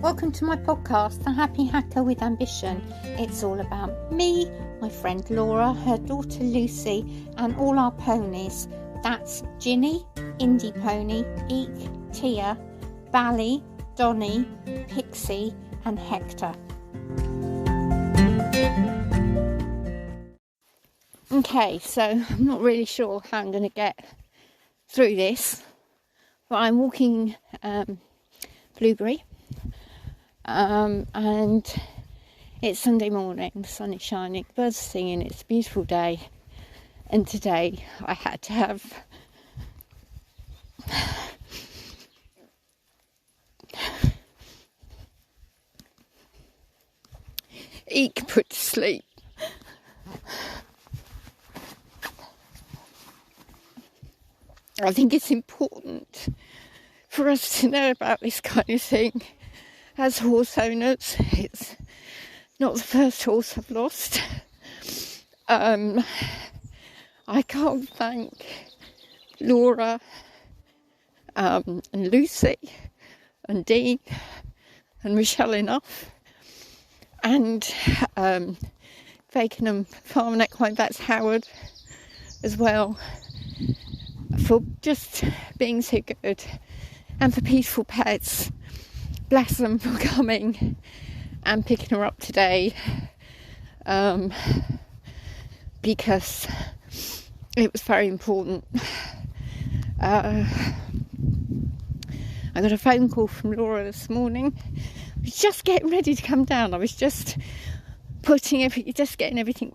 Welcome to my podcast, The Happy Hacker with Ambition. It's all about me, my friend Laura, her daughter Lucy, and all our ponies. That's Ginny, Indie Pony, Eek, Tia, Bally, Donny, Pixie, and Hector. Okay, so I'm not really sure how I'm going to get through this, but I'm walking Blueberry, and it's Sunday morning, the sun is shining, birds are singing, it's a beautiful day, and today I had to have Eek put to sleep. I think it's important for us to know about this kind of thing as horse owners. It's not the first horse I've lost. I can't thank Laura and Lucy and Dean and Michelle enough, and Fakenham Farm Equine Vets Howard as well, for just being so good, and for Peaceful Pets, bless them for coming and picking her up today, because it was very important. I got a phone call from Laura this morning. I was just getting ready to come down. I was just getting everything,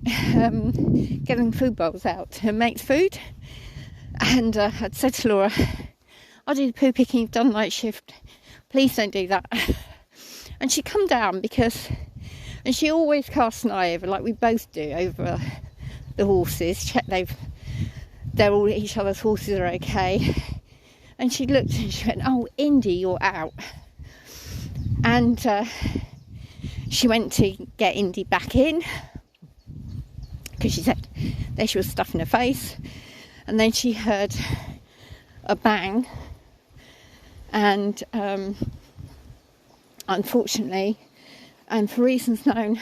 getting food bowls out to make food. And I'd said to Laura, I'll do the poo picking, you've done night shift, please don't do that. And she'd come down and she always casts an eye over, like we both do, over the horses, check each other's horses are okay. And she looked and she went, oh, Indy, you're out. And she went to get Indy back in, because she said there she was stuffing her face. And then she heard a bang, and unfortunately, and for reasons known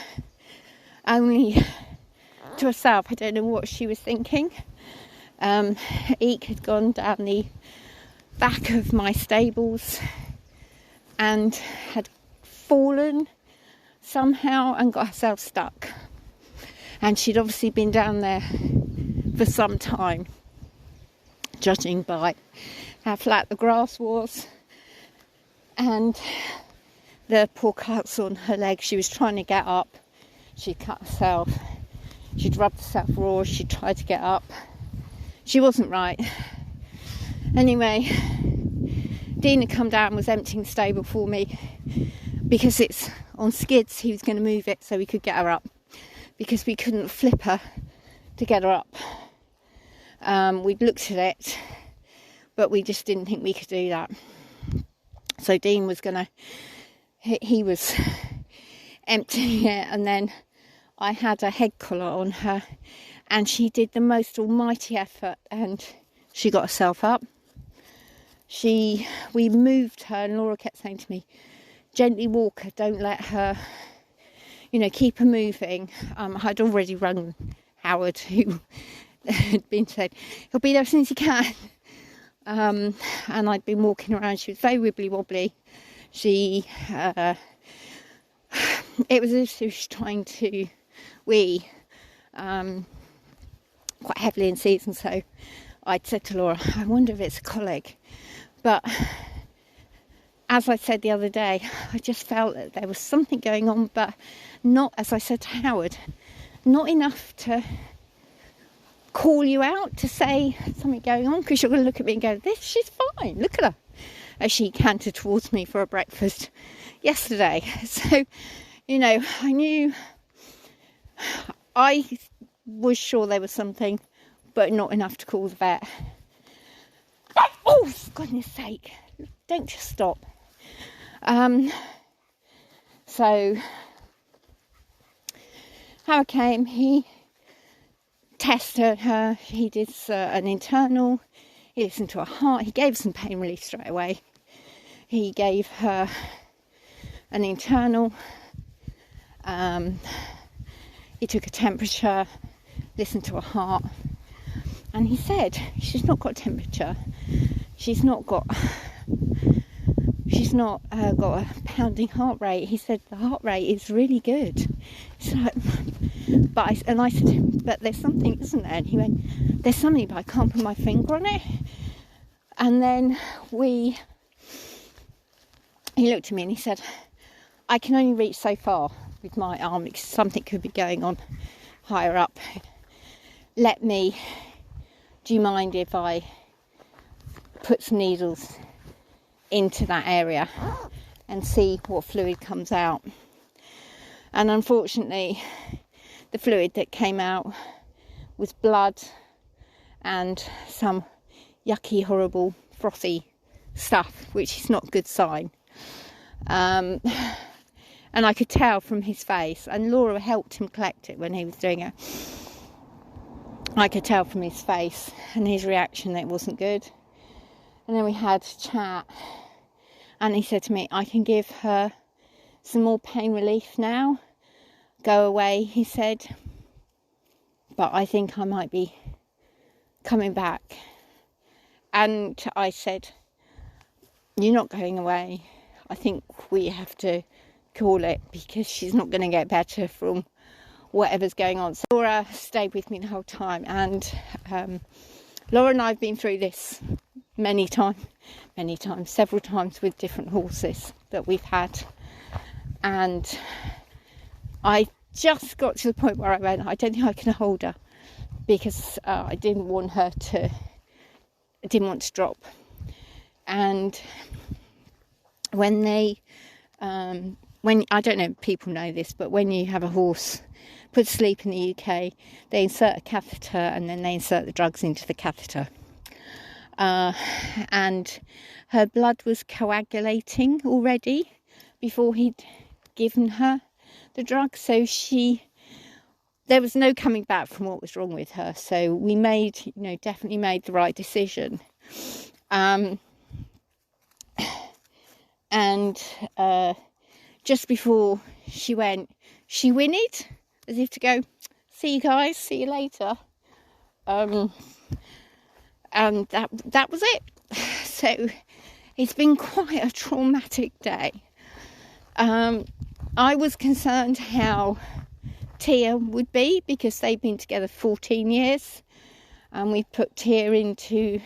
only to herself, I don't know what she was thinking, Eek had gone down the back of my stables and had fallen somehow and got herself stuck. And she'd obviously been down there for some time, judging by how flat the grass was and the poor cuts on her legs. She was trying to get up, she cut herself, she'd rubbed herself raw, she tried to get up, she wasn't right. Anyway, Dean had come down, was emptying the stable for me, because it's on skids. He was going to move it so we could get her up, because we couldn't flip her to get her up. We'd looked at it, but we just didn't think we could do that. So Dean was he was emptying it, and then I had a head collar on her, and she did the most almighty effort, and she got herself up. We moved her, and Laura kept saying to me, gently walk her, don't let her, keep her moving. I'd already rung Howard, who had been said he'll be there as soon as he can, and I'd been walking around. She was very wibbly wobbly. It was as if she was trying to wee quite heavily in season. So I'd said to Laura, I wonder if it's a colic. But as I said the other day, I just felt that there was something going on, but not, as I said to Howard, not enough to call you out to say something going on, because you're going to look at me and go, she's fine, look at her, as she cantered towards me for a breakfast yesterday. So, I was sure there was something, but not enough to call the vet. Oh, for goodness sake, don't just stop. So Howard came, he tested her, he did an internal, he listened to her heart, he gave her some pain relief straight away. He gave her an internal. He took a temperature, listened to her heart, and he said she's not got temperature, she's not got a pounding heart rate. He said the heart rate is really good. It's like, I said to him, but there's something, isn't there? And he went, there's something, but I can't put my finger on it. And then he looked at me and he said, I can only reach so far with my arm because something could be going on higher up. Do you mind if I put some needles into that area and see what fluid comes out? And unfortunately, the fluid that came out was blood and some yucky, horrible, frothy stuff, which is not a good sign. And I could tell from his face, and Laura helped him collect it when he was doing it. I could tell from his face and his reaction that it wasn't good. And then we had a chat, and he said to me, I can give her some more pain relief now. Go away, he said. But I think I might be coming back. And I said, you're not going away. I think we have to call it because she's not going to get better from whatever's going on. So Laura stayed with me the whole time, and Laura and I have been through this many times, several times with different horses that we've had. And I just got to the point where I went, I don't think I can hold her, because I didn't want to drop. And when I don't know if people know this, but when you have a horse put to sleep in the UK, they insert a catheter and then they insert the drugs into the catheter. And her blood was coagulating already before he'd given her the drug, so there was no coming back from what was wrong with her. So we definitely made the right decision. And just before she went, she whinnied as if to go, see you guys, see you later. And that was it. So it's been quite a traumatic day. I was concerned how Tia would be, because they've been together 14 years, and we put Tia into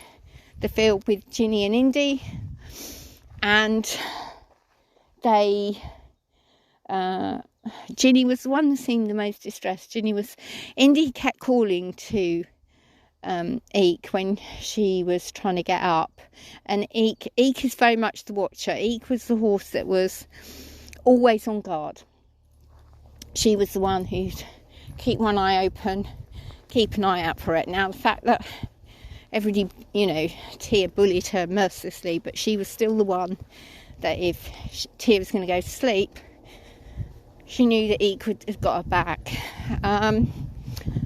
the field with Ginny and Indy, and Ginny was the one that seemed the most distressed. Indy kept calling to Eek when she was trying to get up, and Eek is very much the watcher. Eek was the horse that was always on guard. She was the one who'd keep one eye open, keep an eye out for it. Now, the fact that everybody, Tia bullied her mercilessly, but she was still the one that if Tia was going to go to sleep, she knew that Eek would have got her back.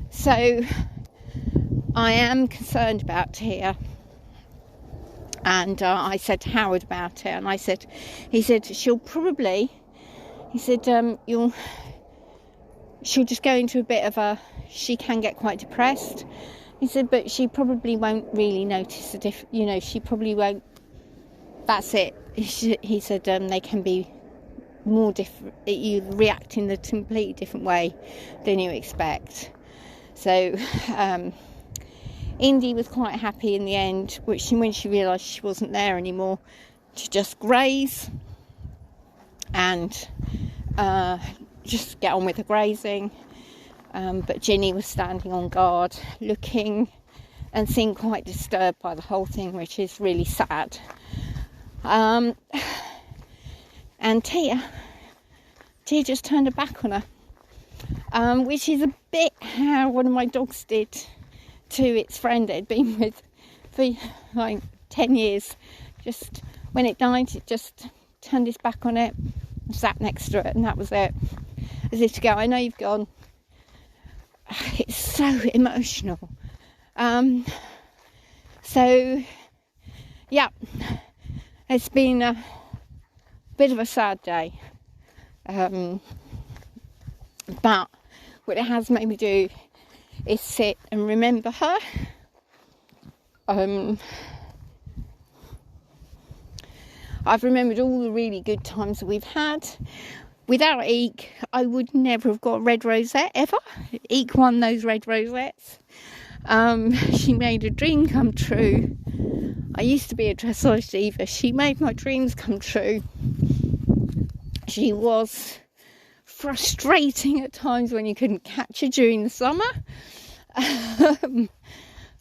So I am concerned about Tia. And I said to Howard about it, and he said, she'll just go into a bit of she can get quite depressed. He said, but she probably won't really notice she probably won't, that's it. He said, they can be more different, you react in a completely different way than you expect. So, Indy was quite happy in the end, when she realised she wasn't there anymore, to just graze and just get on with the grazing. But Ginny was standing on guard, looking and seemed quite disturbed by the whole thing, which is really sad. And Tia just turned her back on her, which is a bit how one of my dogs did to its friend it had been with for like 10 years. Just when it died, it just turned its back on it and sat next to it, and that was it. As if to go, I know you've gone. It's so emotional. So yeah, it's been a bit of a sad day. But what it has made me do is sit and remember her. I've remembered all the really good times that we've had. Without Eek, I would never have got a red rosette ever. Eek won those red rosettes. She made a dream come true. I used to be a dressage diva. She made my dreams come true. She was frustrating at times when you couldn't catch her during the summer.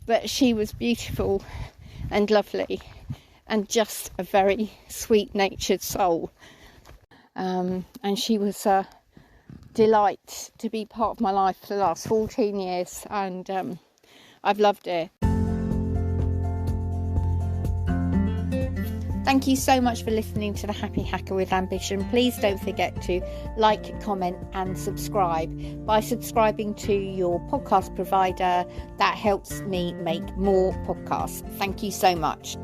But she was beautiful and lovely and just a very sweet-natured soul. And she was a delight to be part of my life for the last 14 years, and I've loved it. Thank you so much for listening to The Happy Hacker with Ambition. Please don't forget to like, comment and subscribe. By subscribing to your podcast provider, that helps me make more podcasts. Thank you so much.